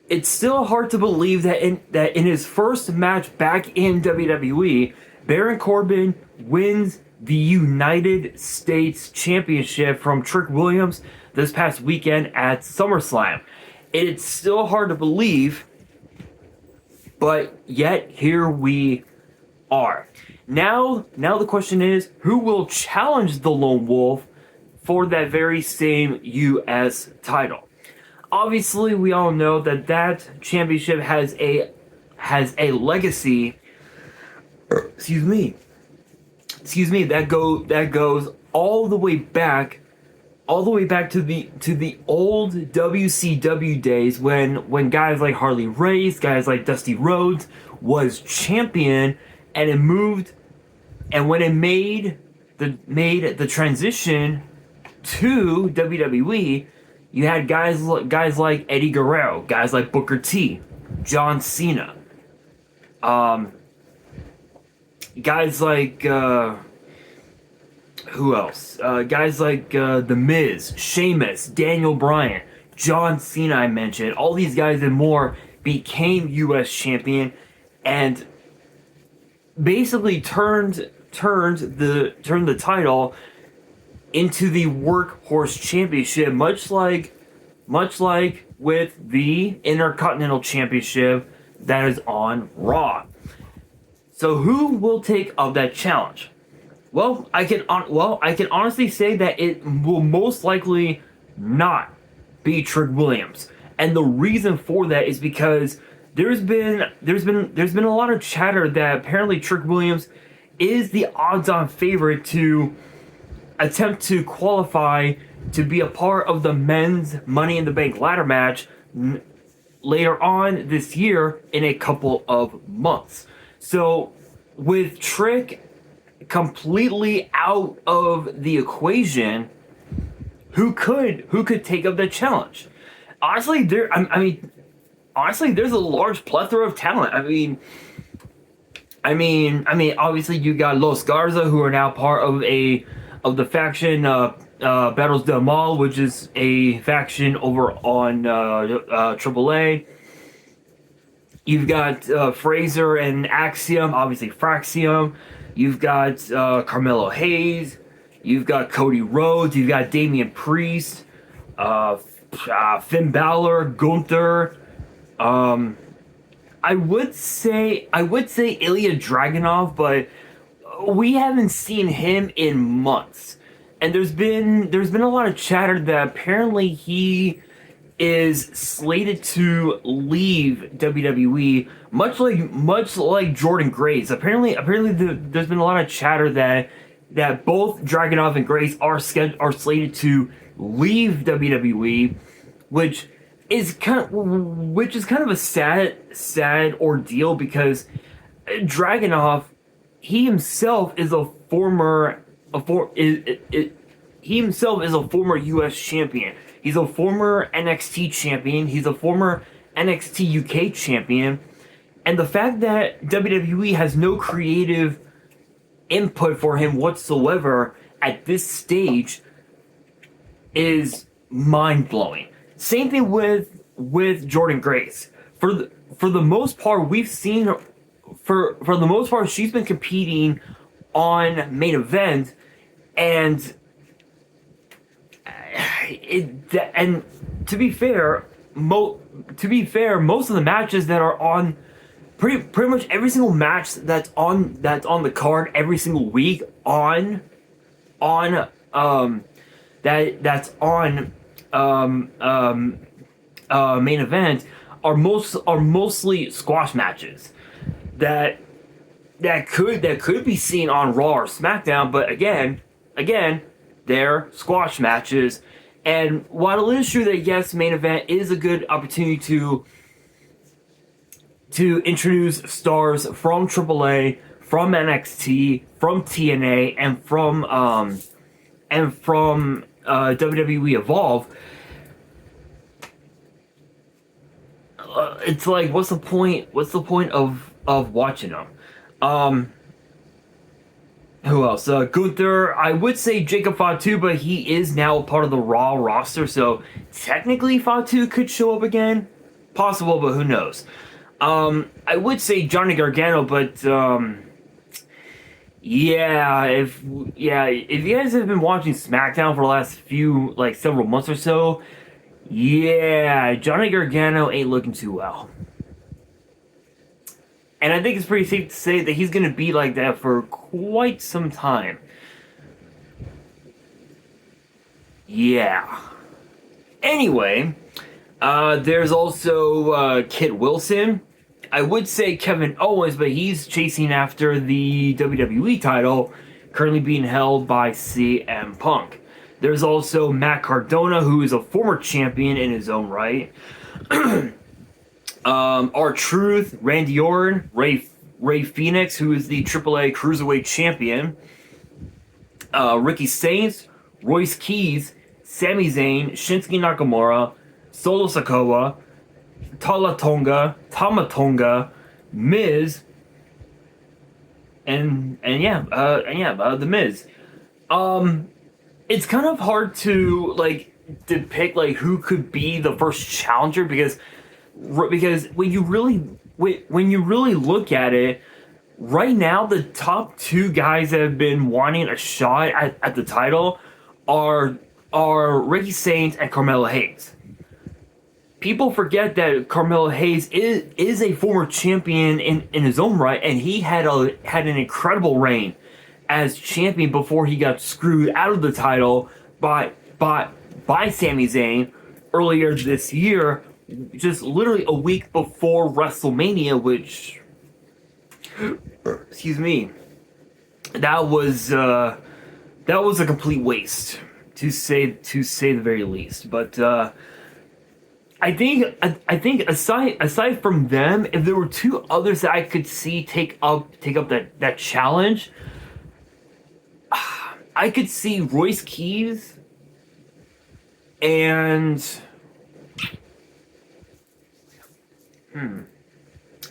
it's still hard to believe that in his first match back in WWE, Baron Corbin wins the United States Championship from Trick Williams this past weekend at SummerSlam. It's still hard to believe, but yet here we are. Now the question is, who will challenge the Lone Wolf for that very same U.S. title? Obviously, we all know that championship has a legacy. Excuse me. That goes all the way back to the old WCW days when guys like Harley Race, guys like Dusty Rhodes was champion, and it moved, and when it made the transition to WWE, you had guys like Eddie Guerrero, guys like Booker T, John Cena, guys like who else? Guys like The Miz, Sheamus, Daniel Bryan, John Cena. I mentioned all these guys and more became U.S. champion, and basically turned the title into the Workhorse Championship, much like with the Intercontinental Championship that is on Raw. So who will take up that challenge? Well, I can honestly say that it will most likely not be Trick Williams, and the reason for that is because there's been a lot of chatter that apparently Trick Williams is the odds-on favorite to attempt to qualify to be a part of the men's Money in the Bank ladder match later on this year in a couple of months. So with Trick completely out of the equation, who could take up that challenge? Honestly, there's a large plethora of talent. I mean, obviously you got Los Garza, who are now part of the faction Battles Del Mal, which is a faction over on AAA. You've got Fraser and Axiom, obviously Fraxium. You've got Carmelo Hayes. You've got Cody Rhodes. You've got Damian Priest, Finn Balor, Gunther. I would say Ilya Dragunov, but we haven't seen him in months. And there's been a lot of chatter that apparently he is slated to leave WWE, much like Jordan Grace. Apparently there's been a lot of chatter that both Dragunov and Grace are slated to leave WWE, which is kind of a sad ordeal, because Dragunov, he himself is a former U.S. champion. He's a former NXT champion. He's a former NXT UK champion. And the fact that WWE has no creative input for him whatsoever at this stage is mind-blowing. Same thing with Jordan Grace. For the most part, we've seen for the most part she's been competing on main event, and to be fair, most of the matches that are on pretty much every single match that's on the card every single week that's on main event are mostly squash matches that could be seen on Raw or SmackDown, but again they're squash matches. And while it is true that yes, main event is a good opportunity to introduce stars from AAA, from NXT, from TNA, and from WWE Evolve, it's like, what's the point of watching them? Who else? Gunther. I would say Jacob Fatu, but he is now part of the Raw roster, so technically Fatu could show up again, possible, but who knows? I would say Johnny Gargano, but if you guys have been watching SmackDown for the last few several months or so, yeah, Johnny Gargano ain't looking too well. And I think it's pretty safe to say that he's going to be like that for quite some time. Yeah. Anyway, there's also Kit Wilson. I would say Kevin Owens, but he's chasing after the WWE title, currently being held by CM Punk. There's also Matt Cardona, who is a former champion in his own right. R-Truth, Randy Orton, Ray Phoenix, who is the AAA Cruiserweight Champion. Ricky Saints, Royce Keys, Sami Zayn, Shinsuke Nakamura, Solo Sikoa, Tama Tonga, Miz, and The Miz. It's kind of hard to depict who could be the first challenger because when you really look at it, right now the top two guys that have been wanting a shot at the title are Ricky Saints and Carmelo Hayes. People forget that Carmelo Hayes is a former champion in his own right, and he had an incredible reign as champion before he got screwed out of the title by Sami Zayn earlier this year, just literally a week before WrestleMania, which, excuse me, that was a complete waste, to say the very least. But I think aside from them, if there were two others that I could see take up that challenge, I could see Royce Keys and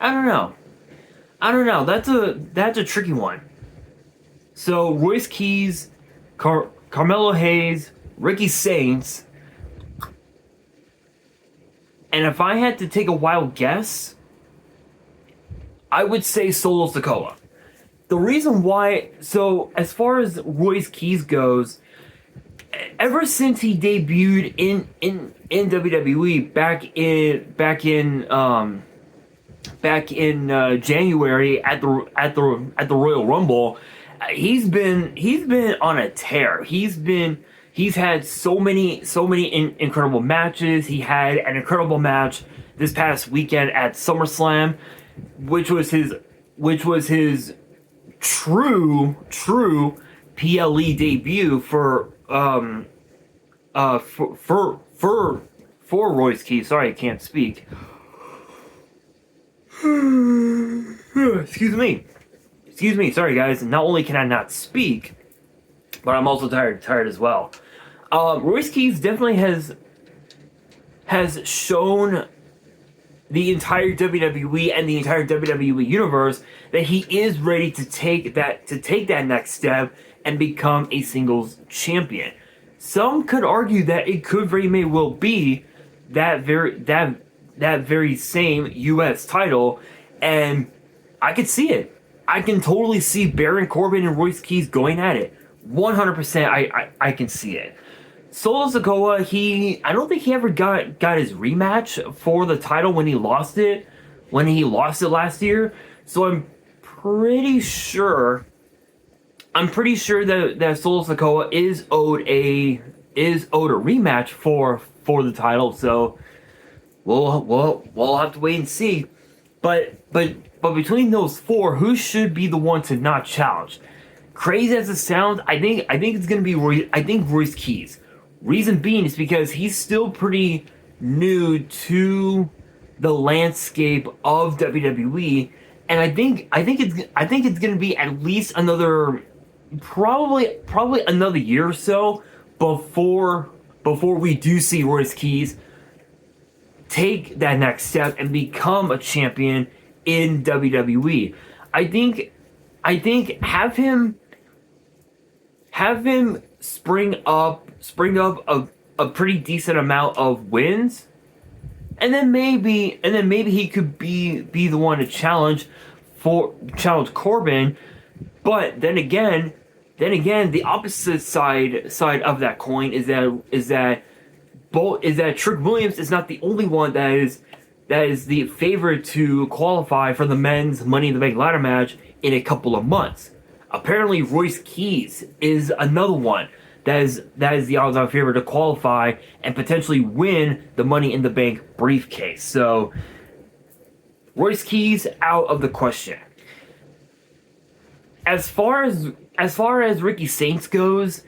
I don't know. That's a tricky one. So Royce Keys, Carmelo Hayes, Ricky Saints, and if I had to take a wild guess, I would say Solo Sikoa. The reason why, so as far as Royce Keys goes, ever since he debuted in WWE back in January at the Royal Rumble, he's been on a tear. He's had so many incredible matches. He had an incredible match this past weekend at SummerSlam, which was his true PLE debut for Royce Keys. Sorry, I can't speak. Excuse me. Sorry, guys. Not only can I not speak, but I'm also tired as well. Royce Keys definitely has shown the entire WWE and the entire WWE universe that he is ready to take that next step and become a singles champion. Some could argue that it could very may well be that very same U.S. title, and I could see it. I can totally see Baron Corbin and Royce Keys going at it. 100%, I can see it. Solo Sikoa, I don't think he ever got his rematch for the title when he lost it last year. So I'm pretty sure that Solo Sikoa is owed a rematch for the title. So we'll have to wait and see. But between those four, who should be the one to not challenge? Crazy as it sounds, I think it's gonna be Royce Keys. Reason being is because he's still pretty new to the landscape of WWE, and I think it's gonna be at least another probably another year or so before we do see Royce Keys take that next step and become a champion in WWE. I think have him spring up a pretty decent amount of wins, maybe he could be the one to challenge Corbin. But then again, the opposite side of that coin is that Trick Williams is not the only one that is the favorite to qualify for the men's Money in the Bank ladder match in a couple of months. Apparently, Royce Keys is another one that is the odds-on favorite to qualify and potentially win the Money in the Bank briefcase. So, Royce Keys out of the question. As far as Ricky Saints goes,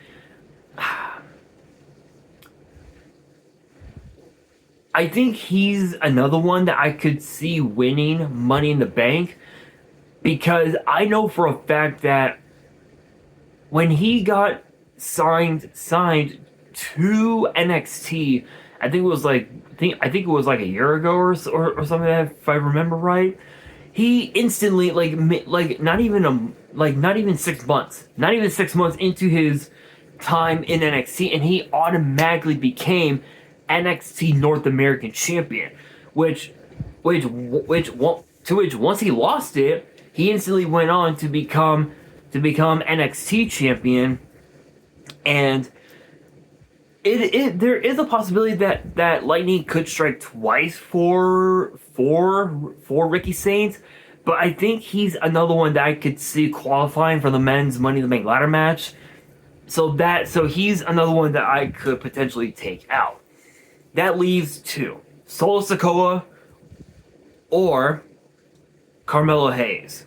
I think he's another one that I could see winning Money in the Bank, because I know for a fact that when he got signed to NXT, I think it was like a year ago or something like that, if I remember right. He instantly not even 6 months into his time in NXT, and he automatically became NXT North American Champion, which once he lost it, he instantly went on to become NXT Champion, and there is a possibility that lightning could strike twice for Ricky Saints, but I think he's another one that I could see qualifying for the men's Money in the Bank ladder match. So he's another one that I could potentially take out. That leaves two: Solo Sikoa or Carmelo Hayes.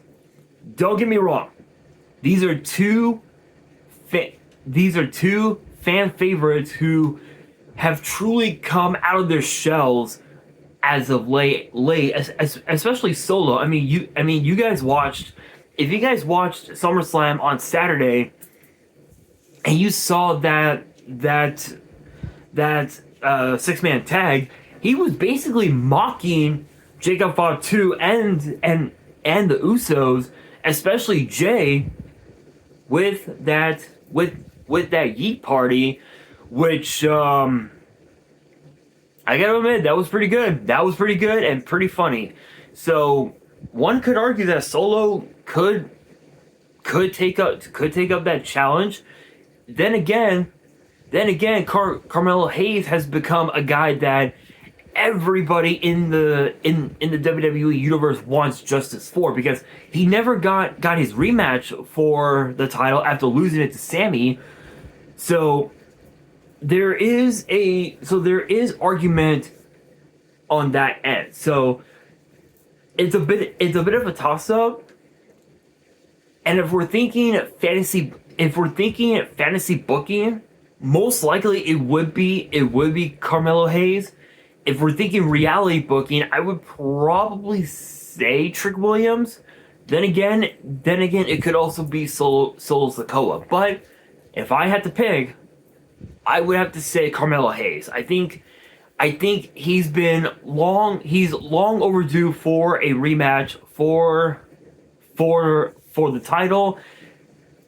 Don't get me wrong; these are two fan favorites who have truly come out of their shells as of late, especially Solo. I mean, you guys watched. If you guys watched SummerSlam on Saturday, and you saw that 6-man tag, he was basically mocking Jacob Fatu and the Usos, especially Jay, with that Yeet Party, which I gotta admit, that was pretty good. That was pretty good and pretty funny. So one could argue that Solo could take up that challenge. Then again, Carmelo Hayes has become a guy that everybody in the WWE universe wants justice for, because he never got his rematch for the title after losing it to Sammy. So there is argument on that end. So it's a bit of a toss up. And if we're thinking fantasy booking, most likely it would be Carmelo Hayes. If we're thinking reality booking, I would probably say Trick Williams. Then again, it could also be Solo Sikoa. But if I had to pick, I would have to say Carmelo Hayes. I think he's long overdue for a rematch for the title,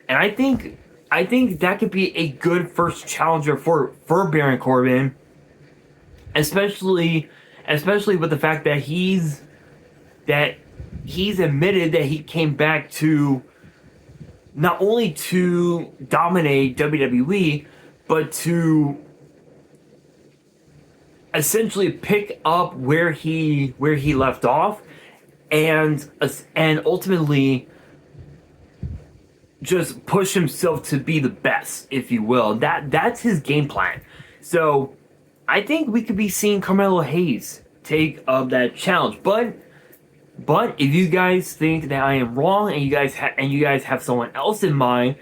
and I think that could be a good first challenger for Baron Corbin, especially with the fact that he's admitted that he came back to not only to dominate WWE, but to essentially pick up where he left off, and ultimately just push himself to be the best, if you will. That's his game plan. So I think we could be seeing Carmelo Hayes take up that challenge. But if you guys think that I am wrong, and you guys have someone else in mind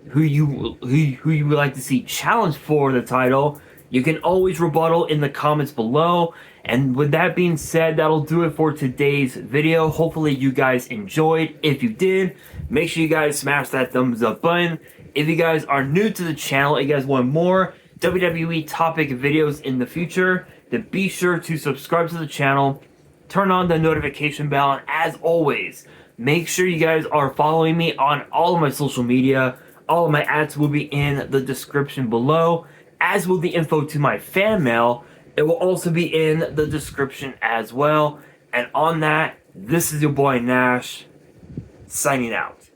who you would like to see challenged for the title, you can always rebuttal in the comments below. And with that being said, that'll do it for today's video. Hopefully you guys enjoyed. If you did, make sure you guys smash that thumbs up button. If you guys are new to the channel and you guys want more WWE topic videos in the future, then be sure to subscribe to the channel, turn on the notification bell, and as always, make sure you guys are following me on all of my social media. All of my ads will be in the description below, as will the info to my fan mail. It will also be in the description as well. And on that, this is your boy Nash, signing out.